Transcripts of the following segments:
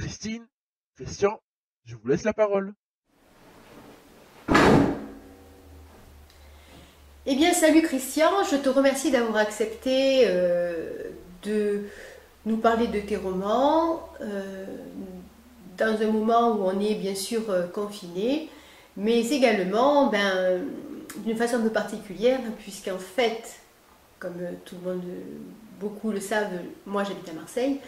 Christine, Christian, je vous laisse la parole. Eh bien, salut Christian, je te remercie d'avoir accepté de nous parler de tes romans dans un moment où on est bien sûr confiné, mais également d'une façon un peu particulière, puisqu'en fait, comme tout le monde, beaucoup le savent, moi j'habite à Marseille,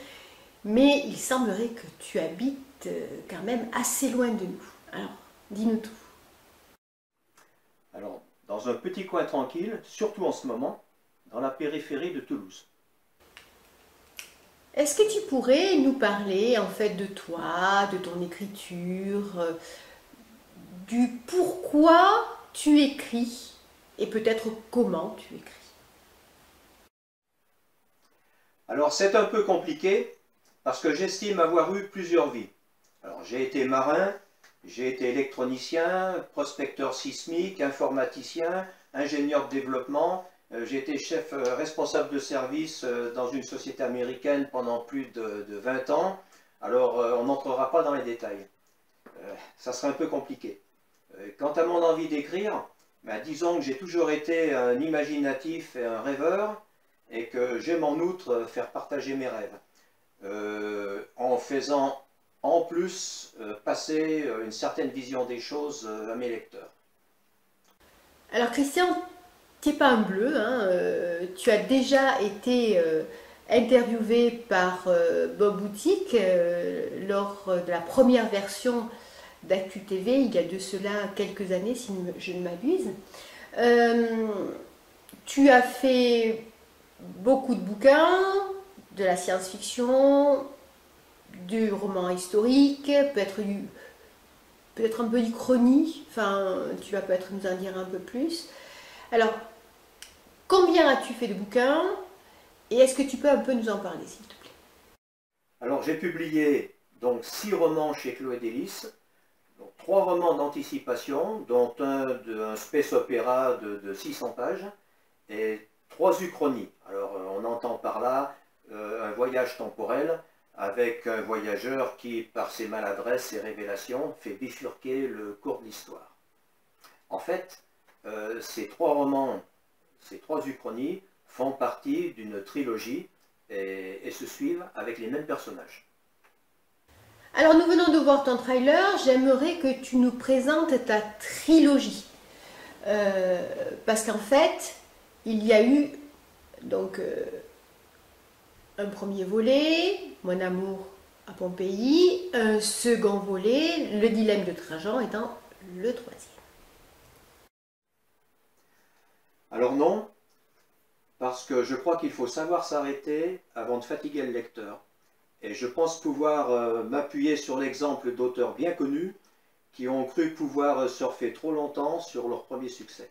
mais il semblerait que tu habites quand même assez loin de nous. Alors, dis-nous tout. Alors, dans un petit coin tranquille, surtout en ce moment, dans la périphérie de Toulouse. Est-ce que tu pourrais nous parler en fait de toi, de ton écriture, du pourquoi tu écris et peut-être comment tu écris? Alors, c'est un peu compliqué parce que j'estime avoir eu plusieurs vies. Alors, j'ai été marin, j'ai été électronicien, prospecteur sismique, informaticien, ingénieur de développement. J'ai été chef responsable de service dans une société américaine pendant plus de 20 ans. Alors, on n'entrera pas dans les détails. Ça serait un peu compliqué. Quant à mon envie d'écrire, disons que j'ai toujours été un imaginatif et un rêveur, et que j'aime en outre faire partager mes rêves, en faisant en plus passer une certaine vision des choses à mes lecteurs. Alors Christian, tu n'es pas un bleu, hein, tu as déjà été interviewé par Bob Boutique lors de la première version d'Actu TV, il y a de cela quelques années si je ne m'abuse. Tu as fait beaucoup de bouquins, de la science-fiction, du roman historique, peut-être un peu d'Ichronie, enfin tu vas peut-être nous en dire un peu plus. Alors, combien as-tu fait de bouquins et est-ce que tu peux un peu nous en parler s'il te plaît? Alors j'ai publié donc 6 romans chez Chloé Délices, donc 3 romans d'anticipation, dont un space opéra de 600 pages, et 3 uchronies. Alors on entend par là un voyage temporel, avec un voyageur qui, par ses maladresses et révélations, fait bifurquer le cours de l'histoire. En fait, ces 3 romans, ces 3 uchronies, font partie d'une trilogie et se suivent avec les mêmes personnages. Alors nous venons de voir ton trailer, j'aimerais que tu nous présentes ta trilogie. Parce qu'en fait, il y a eu donc un premier volet, Mon amour à Pompéi, un second volet, Le dilemme de Trajan étant le troisième. Alors non, parce que je crois qu'il faut savoir s'arrêter avant de fatiguer le lecteur. Et je pense pouvoir m'appuyer sur l'exemple d'auteurs bien connus qui ont cru pouvoir surfer trop longtemps sur leur premier succès.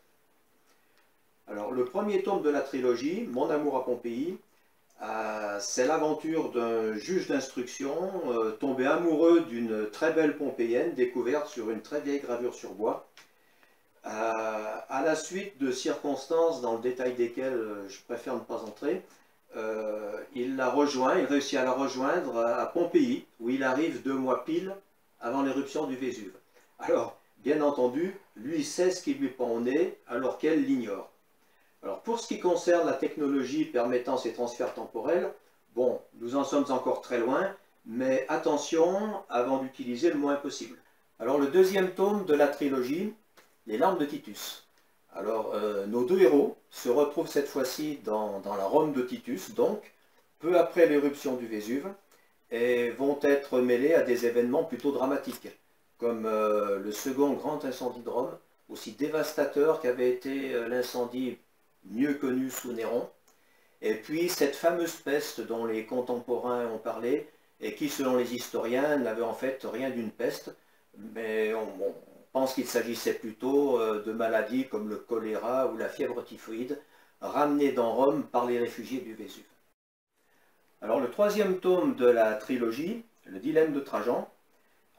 Alors le premier tome de la trilogie, Mon amour à Pompéi, c'est l'aventure d'un juge d'instruction tombé amoureux d'une très belle Pompéienne découverte sur une très vieille gravure sur bois. À la suite de circonstances dans le détail desquelles je préfère ne pas entrer, il réussit à la rejoindre à Pompéi, où il arrive 2 mois pile avant l'éruption du Vésuve. Alors, bien entendu, lui sait ce qui lui pend au nez, alors qu'elle l'ignore. Alors, pour ce qui concerne la technologie permettant ces transferts temporels, bon, nous en sommes encore très loin, mais attention avant d'utiliser le moins possible. Alors, le deuxième tome de la trilogie, Les larmes de Titus. Alors, nos 2 héros se retrouvent cette fois-ci dans la Rome de Titus, donc, peu après l'éruption du Vésuve, et vont être mêlés à des événements plutôt dramatiques, comme le second grand incendie de Rome, aussi dévastateur qu'avait été l'incendie mieux connu sous Néron, et puis cette fameuse peste dont les contemporains ont parlé, et qui, selon les historiens, n'avait en fait rien d'une peste, mais on pense qu'il s'agissait plutôt de maladies comme le choléra ou la fièvre typhoïde, ramenées dans Rome par les réfugiés du Vésuve. Alors le troisième tome de la trilogie, Le dilemme de Trajan,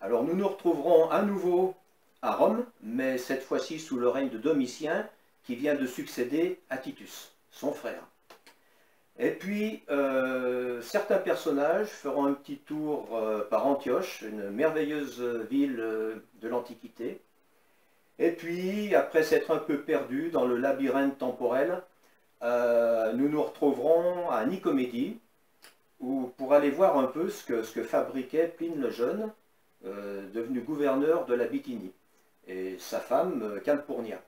alors nous nous retrouverons à nouveau à Rome, mais cette fois-ci sous le règne de Domitien, qui vient de succéder à Titus, son frère. Et puis, certains personnages feront un petit tour par Antioche, une merveilleuse ville de l'Antiquité. Et puis, après s'être un peu perdus dans le labyrinthe temporel, nous nous retrouverons à Nicomédie, pour aller voir un peu ce que fabriquait Pline le Jeune, devenu gouverneur de la Bithynie, et sa femme Calpurnia.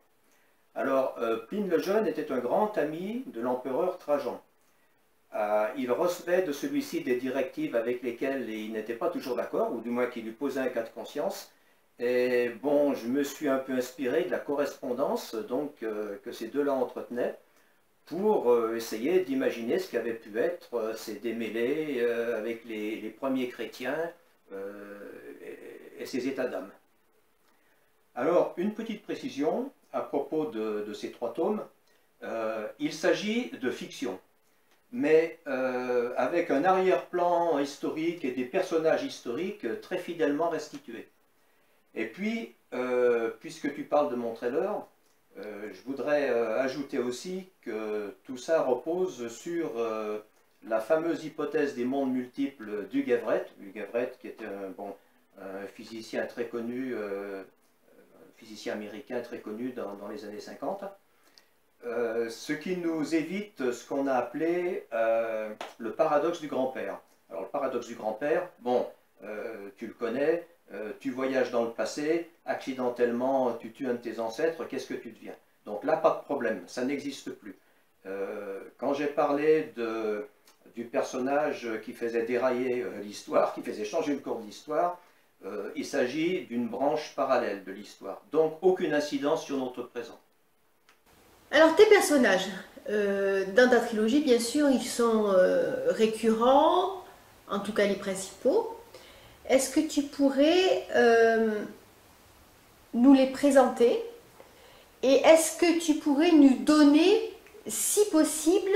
Alors, Pline le Jeune était un grand ami de l'empereur Trajan. Il recevait de celui-ci des directives avec lesquelles il n'était pas toujours d'accord, ou du moins qui lui posaient un cas de conscience. Et bon, je me suis un peu inspiré de la correspondance donc, que ces deux-là entretenaient pour essayer d'imaginer ce qu'avaient pu être ces démêlés avec les premiers chrétiens et ces états d'âme. Alors, une petite précision à propos de ces trois tomes. Il s'agit de fiction, mais avec un arrière-plan historique et des personnages historiques très fidèlement restitués. Et puis, puisque tu parles de mon trailer, je voudrais ajouter aussi que tout ça repose sur la fameuse hypothèse des mondes multiples d'Hugh Everett. Hugh Everett qui était un physicien très connu, physicien américain très connu dans les années 50. Ce qui nous évite ce qu'on a appelé le paradoxe du grand-père. Alors le paradoxe du grand-père, bon, tu le connais, tu voyages dans le passé, accidentellement tu tues un de tes ancêtres, qu'est-ce que tu deviens? Donc là, pas de problème, ça n'existe plus. Quand j'ai parlé du personnage qui faisait dérailler l'histoire, qui faisait changer le cours de l'histoire, il s'agit d'une branche parallèle de l'histoire. Donc aucune incidence sur notre présent. Alors tes personnages, dans ta trilogie, bien sûr, ils sont récurrents, en tout cas les principaux. Est-ce que tu pourrais nous les présenter? Et est-ce que tu pourrais nous donner, si possible,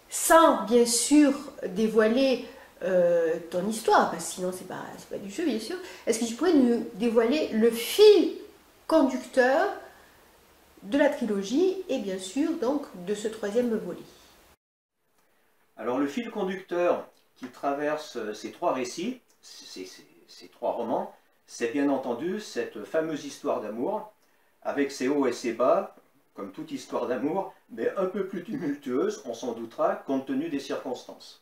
sans bien sûr dévoiler ton histoire, parce que sinon c'est pas du jeu bien sûr, est-ce que tu pourrais nous dévoiler le fil conducteur de la trilogie et bien sûr donc de ce troisième volet? Alors le fil conducteur qui traverse ces trois récits, ces trois romans, c'est bien entendu cette fameuse histoire d'amour, avec ses hauts et ses bas, comme toute histoire d'amour, mais un peu plus tumultueuse, on s'en doutera, compte tenu des circonstances.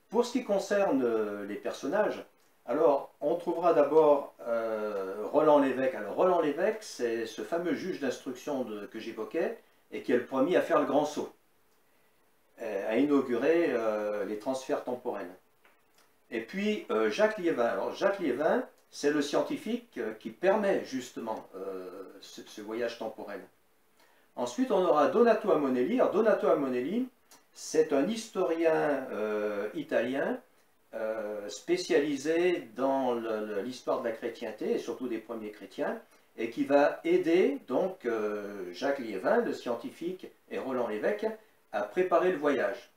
Pour ce qui concerne les personnages, alors on trouvera d'abord Roland Lévesque. Alors Roland Lévesque, c'est ce fameux juge d'instruction que j'évoquais, et qui est le premier à faire le grand saut, à inaugurer les transferts temporels. Et puis Jacques Liévin. Alors Jacques Liévin, c'est le scientifique qui permet justement ce voyage temporel. Ensuite, on aura Donato Amonelli. Alors Donato Amonelli, c'est un historien italien spécialisé dans l'histoire de la chrétienté et surtout des premiers chrétiens, et qui va aider donc Jacques Liévin, le scientifique, et Roland Lévesque à préparer le voyage,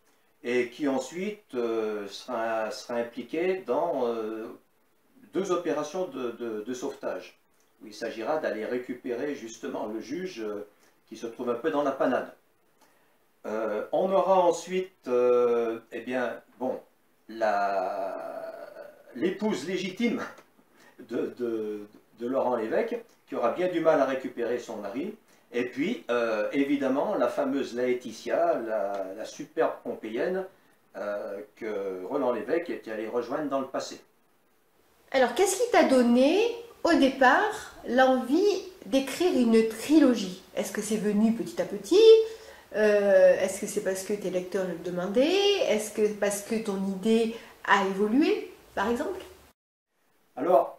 et qui ensuite sera impliqué dans deux opérations de sauvetage, où il s'agira d'aller récupérer justement le juge qui se trouve un peu dans la panade. On aura ensuite, eh bien, bon, l'épouse légitime de Laurent Lévesque, qui aura bien du mal à récupérer son mari, et puis, évidemment, la fameuse Laetitia, la superbe pompéienne, que Roland Lévesque était allé rejoindre dans le passé. Alors, qu'est-ce qui t'a donné, au départ, l'envie d'écrire une trilogie? Est-ce que c'est venu petit à petit? Est-ce que c'est parce que tes lecteurs le demandaient? Est-ce que parce que ton idée a évolué, par exemple? Alors,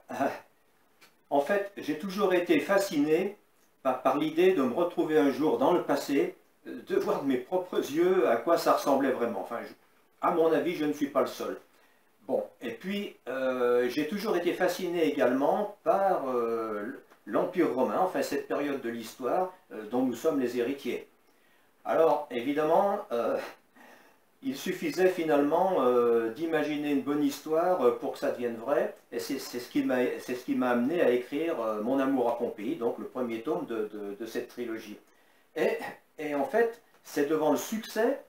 en fait, j'ai toujours été fasciné par l'idée de me retrouver un jour dans le passé, de voir de mes propres yeux à quoi ça ressemblait vraiment. Enfin, à mon avis, je ne suis pas le seul. Bon, et puis, j'ai toujours été fasciné également par l'Empire romain, enfin cette période de l'histoire dont nous sommes les héritiers. Alors, évidemment, il suffisait finalement d'imaginer une bonne histoire pour que ça devienne vrai, et c'est ce qui m'a amené à écrire Mon amour à Pompéi, donc le premier tome de cette trilogie. Et en fait, c'est devant le succès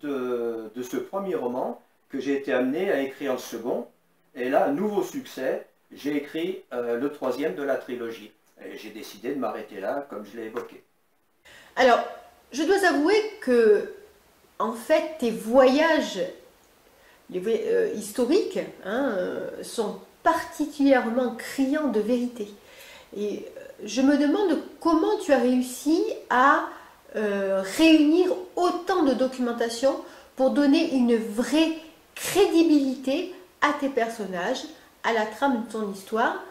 de ce premier roman que j'ai été amené à écrire le second. Et là, nouveau succès, j'ai écrit le troisième de la trilogie. Et j'ai décidé de m'arrêter là, comme je l'ai évoqué. Alors, je dois avouer que, en fait, tes voyages historiques sont particulièrement criants de vérité. Et je me demande comment tu as réussi à réunir autant de documentation pour donner une vraie crédibilité à tes personnages, à la trame de ton histoire.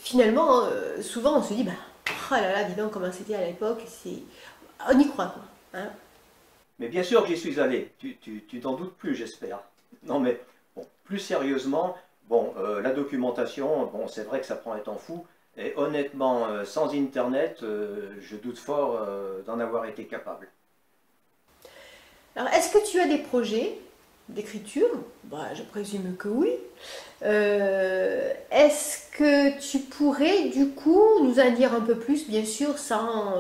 Finalement, souvent on se dit, bah, oh là là, dis donc comment c'était à l'époque, on y croit quoi. Hein. Mais bien sûr que j'y suis allé, tu t'en doutes plus, j'espère. Non mais, bon, plus sérieusement, bon, la documentation, bon, c'est vrai que ça prend un temps fou, et honnêtement, sans Internet, je doute fort d'en avoir été capable. Alors, est-ce que tu as des projets d'écriture? Bah, je présume que oui. Est-ce que tu pourrais, du coup, nous en dire un peu plus, bien sûr, sans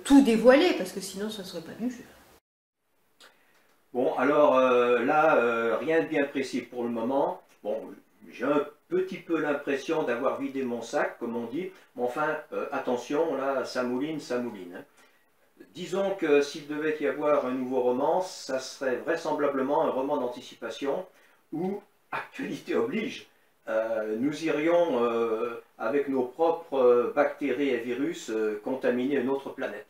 tout dévoiler, parce que sinon, ce ne serait pas du jeu. Bon, alors là, rien de bien précis pour le moment. Bon, j'ai un petit peu l'impression d'avoir vidé mon sac, comme on dit. Mais enfin, attention, là, ça mouline, ça mouline. Hein. Disons que s'il devait y avoir un nouveau roman, ça serait vraisemblablement un roman d'anticipation où, actualité oblige, nous irions, avec nos propres bactéries et virus, contaminer une autre planète.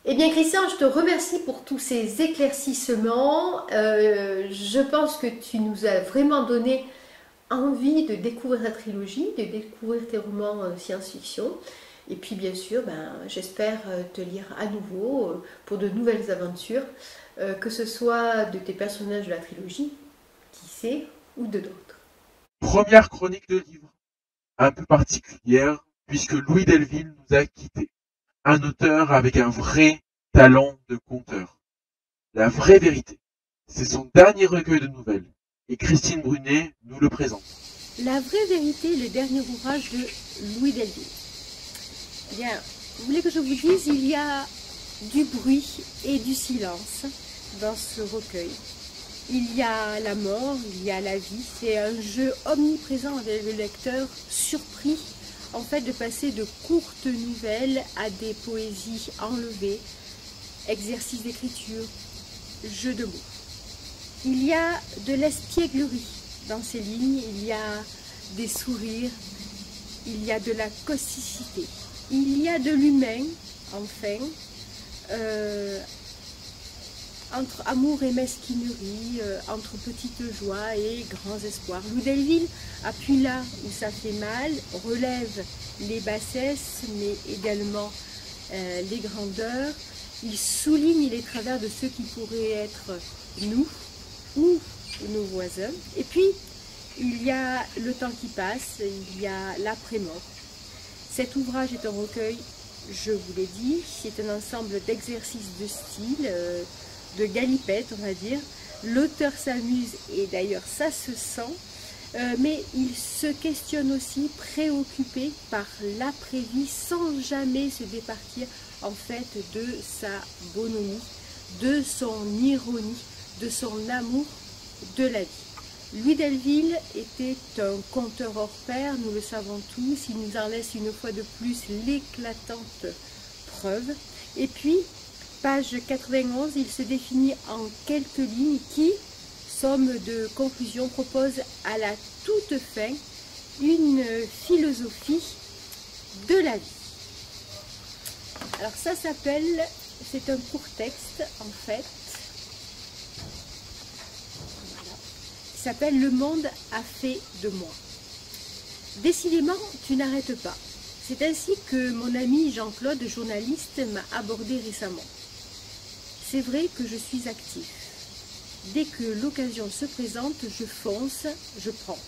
Eh bien Christian, je te remercie pour tous ces éclaircissements. Je pense que tu nous as vraiment donné envie de découvrir ta trilogie, de découvrir tes romans science-fiction. Et puis bien sûr, j'espère te lire à nouveau pour de nouvelles aventures, que ce soit de tes personnages de la trilogie, qui sait, ou de d'autres. Première chronique de livre, un peu particulière, puisque Louis Delville nous a quittés. Un auteur avec un vrai talent de conteur. La vraie vérité, c'est son dernier recueil de nouvelles, et Christine Brunet nous le présente. La vraie vérité, le dernier ouvrage de Louis Delville. Bien, vous voulez que je vous dise, il y a du bruit et du silence dans ce recueil. Il y a la mort, il y a la vie, c'est un jeu omniprésent avec le lecteur, surpris en fait de passer de courtes nouvelles à des poésies enlevées, exercices d'écriture, jeux de mots. Il y a de l'espièglerie dans ces lignes, il y a des sourires, il y a de la causticité, il y a de l'humain, enfin, entre amour et mesquinerie, entre petites joies et grands espoirs. Louis Delville appuie là où ça fait mal, relève les bassesses, mais également les grandeurs. Il souligne les travers de ceux qui pourraient être nous ou nos voisins. Et puis, il y a le temps qui passe, il y a l'après-mort. Cet ouvrage est un recueil, je vous l'ai dit, c'est un ensemble d'exercices de style, de galipettes, on va dire. L'auteur s'amuse et d'ailleurs ça se sent, mais il se questionne aussi, préoccupé par l'après-vie, sans jamais se départir en fait de sa bonhomie, de son ironie, de son amour de la vie. Louis Delville était un conteur hors pair, nous le savons tous, il nous en laisse une fois de plus l'éclatante preuve. Et puis, page 91, il se définit en quelques lignes qui, somme de conclusion, propose à la toute fin une philosophie de la vie. Alors ça s'appelle, c'est un court texte en fait, qui s'appelle « Le monde a fait de moi ». Décidément, tu n'arrêtes pas. C'est ainsi que mon ami Jean-Claude, journaliste, m'a abordé récemment. C'est vrai que je suis actif. Dès que l'occasion se présente, je fonce, je prends.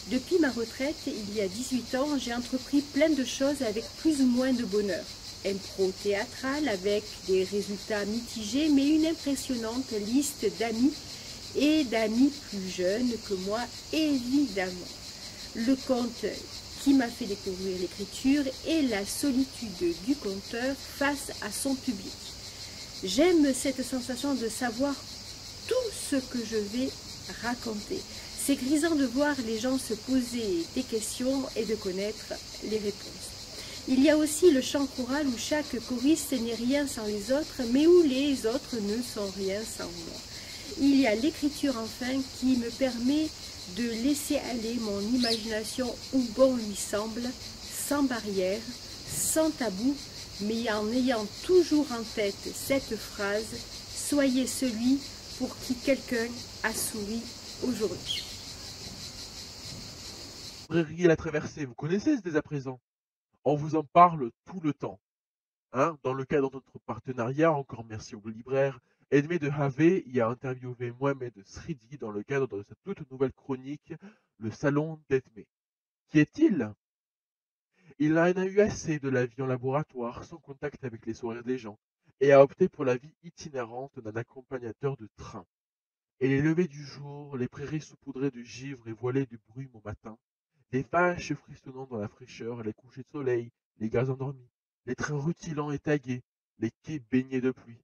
Depuis ma retraite, il y a 18 ans, j'ai entrepris plein de choses avec plus ou moins de bonheur. Impro théâtral avec des résultats mitigés, mais une impressionnante liste d'amis et d'amis plus jeunes que moi, évidemment. Le conte qui m'a fait découvrir l'écriture et la solitude du conteur face à son public. J'aime cette sensation de savoir tout ce que je vais raconter. C'est grisant de voir les gens se poser des questions et de connaître les réponses. Il y a aussi le chant choral où chaque choriste n'est rien sans les autres, mais où les autres ne sont rien sans moi. Il y a l'écriture enfin qui me permet de laisser aller mon imagination où bon lui semble, sans barrière, sans tabou, mais en ayant toujours en tête cette phrase « Soyez celui pour qui quelqu'un a souri aujourd'hui ». Librairie La Traversée, vous connaissez dès à présent. On vous en parle tout le temps. Hein, dans le cadre de notre partenariat, encore merci au libraire, Edmé de Havé y a interviewé Mohamed Sridi dans le cadre de sa toute nouvelle chronique, Le Salon d'Edmé. Qui est-il? Il en a eu assez de la vie en laboratoire, sans contact avec les sourires des gens, et a opté pour la vie itinérante d'un accompagnateur de train. Et les levées du jour, les prairies saupoudrées de givre et voilées de brume au matin, les vaches frissonnant dans la fraîcheur, les couchers de soleil, les gaz endormis, les trains rutilants et tagués, les quais baignés de pluie.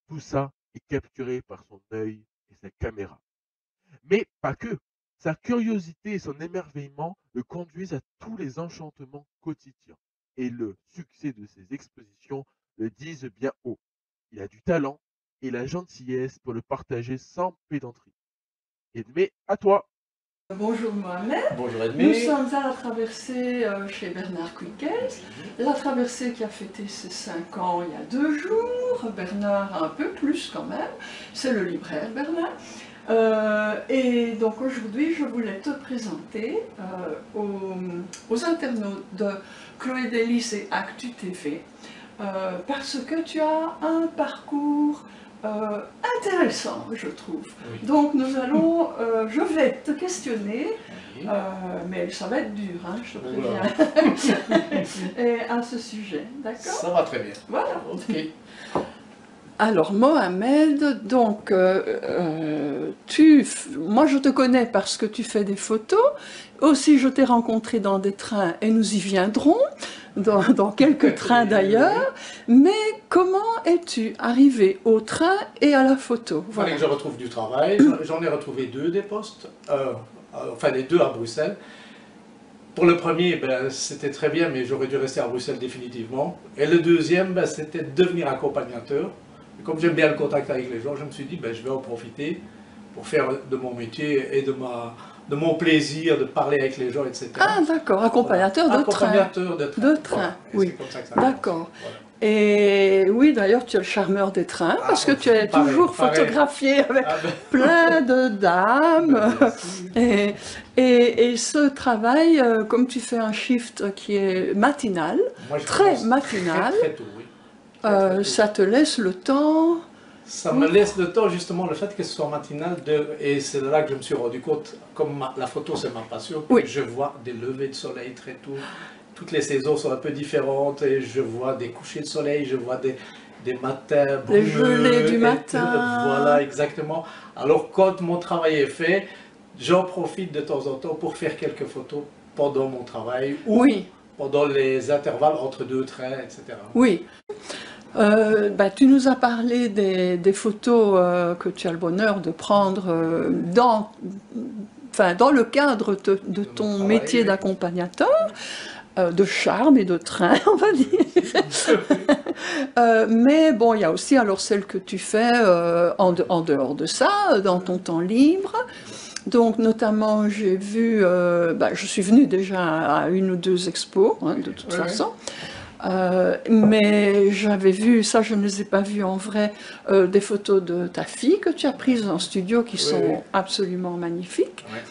Tout ça est capturé par son œil et sa caméra. Mais pas que. Sa curiosité et son émerveillement le conduisent à tous les enchantements quotidiens. Et le succès de ses expositions le disent bien haut. Il a du talent et la gentillesse pour le partager sans pédanterie. Edmé, à toi. Bonjour Mohamed. Bonjour Edmé. Nous sommes à la traversée chez Bernard Quiquez. La traversée qui a fêté ses 5 ans il y a 2 jours. Bernard un peu plus quand même. C'est le libraire Bernard. Et donc aujourd'hui je voulais te présenter aux internautes de Chloé Délice et Actu TV parce que tu as un parcours intéressant, je trouve. Oui. Donc nous allons, je vais te questionner, mais ça va être dur, hein, je te préviens, et à ce sujet, d'accord? Ça va très bien. Voilà. Ok. Alors Mohamed, donc moi je te connais parce que tu fais des photos, aussi je t'ai rencontré dans des trains et nous y viendrons, dans quelques trains d'ailleurs, mais comment es-tu arrivé au train et à la photo? Il fallait que je retrouve du travail, j'en ai retrouvé 2 des postes, enfin les 2 à Bruxelles. Pour le premier, ben, c'était très bien, mais j'aurais dû rester à Bruxelles définitivement. Et le deuxième, ben, c'était devenir accompagnateur. Et comme j'aime bien le contact avec les gens, je me suis dit, ben, je vais en profiter pour faire de mon métier et de mon plaisir de parler avec les gens, etc. Ah d'accord, accompagnateur Voilà. de train. Accompagnateur de train. De train, Voilà. oui. C'est comme ça que ça marche. D'accord. Voilà. Et oui, d'ailleurs, tu es le charmeur des trains, parce que tu es pareil, toujours pareil. photographié avec Ah ben, plein de dames. merci. Et ce travail, comme tu fais un shift qui est matinal, Moi, je très commence matinal, très tôt, oui. Très tôt. ça te laisse le temps. Ça me laisse le temps, justement, le fait que ce soit matinal, et c'est là que je me suis rendu compte, comme la photo c'est ma passion, que Oui. je vois des levées de soleil très tôt. Toutes les saisons sont un peu différentes, et je vois des couchers de soleil, je vois des matins Des brumeux, gelées du et matin. voilà, exactement. Alors quand mon travail est fait, j'en profite de temps en temps pour faire quelques photos pendant mon travail, ou Oui, pendant les intervalles entre 2 trains, etc. oui. Tu nous as parlé des photos que tu as le bonheur de prendre dans le cadre de ton travail, métier oui. d'accompagnateur, de charme et de train, on va dire. Mais bon, il y a aussi alors celle que tu fais en dehors de ça, dans ton temps libre. Donc notamment, j'ai vu, je suis venue déjà à 1 ou 2 expos, hein, de toute Oui, façon. Mais j'avais vu, ça je ne les ai pas vues en vrai, des photos de ta fille que tu as prises en studio qui sont oui. absolument magnifiques. Ouais.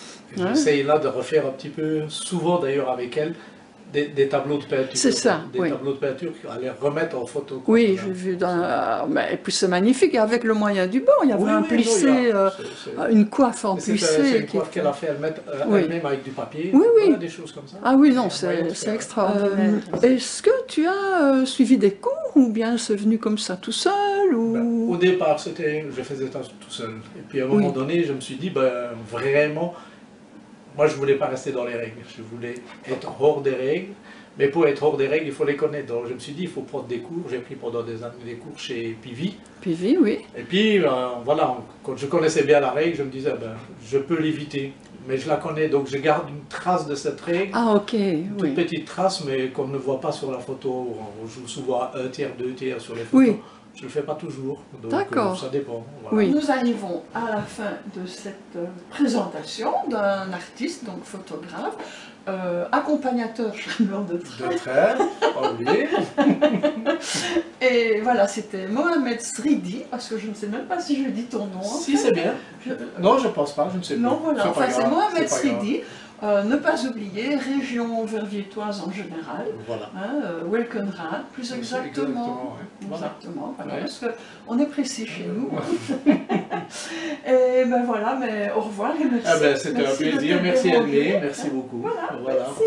J'essaye là de refaire un petit peu, souvent d'ailleurs avec elle, des tableaux de peinture. C'est ça, Des oui. tableaux de peinture à les remettre en photo. quoi. Oui, Voilà. j'ai vu, et puis c'est magnifique, et avec le moyen du bord, il y avait Oui, un oui, plissé, non, il y a- une coiffe en c'est plissé. une coiffe qu'elle a fait Oui. elle-même avec du papier, Oui, oui. voilà, des choses comme ça. Ah oui, non, Ouais, c'est ouais. extraordinaire. Est-ce que tu as suivi des cours, ou bien c'est venu comme ça tout seul ou... Au départ, je faisais ça tout seul. Et puis à un moment donné, je me suis dit, vraiment, moi, je ne voulais pas rester dans les règles. Je voulais être hors des règles. Mais pour être hors des règles, il faut les connaître. Donc je me suis dit, il faut prendre des cours. J'ai pris pendant des années des cours chez Pivi. Pivi, oui. Et puis, voilà, quand je connaissais bien la règle, je me disais, je peux l'éviter. Mais je la connais, donc je garde une trace de cette règle. Ah, ok, Une toute oui. petite trace, mais qu'on ne voit pas sur la photo. On joue souvent à 1 tiers, 2 tiers sur les photos. Oui. Je ne le fais pas toujours. Donc D'accord. ça dépend. Voilà. Oui. Nous arrivons à la fin de cette présentation d'un artiste, donc photographe, accompagnateur chemin de train. De train, oh oui. Et voilà, c'était Mohamed Sridi, parce que je ne sais même pas si je dis ton nom. en Si, fait. c'est bien. Non, je ne pense pas, je ne sais Non, plus. voilà, enfin c'est Mohamed c'est pas grave. Sridi. Ne pas oublier, région verviétoise en général, Voilà. Welkenraad, plus exactement. Ouais. Voilà. Exactement, voilà, Ouais. parce qu'on est précis chez nous. Et ben voilà, mais au revoir et merci. Ah ben, c'était un Merci de plaisir, t'être merci dérangé. Edmé, merci beaucoup. Voilà, Voilà. merci.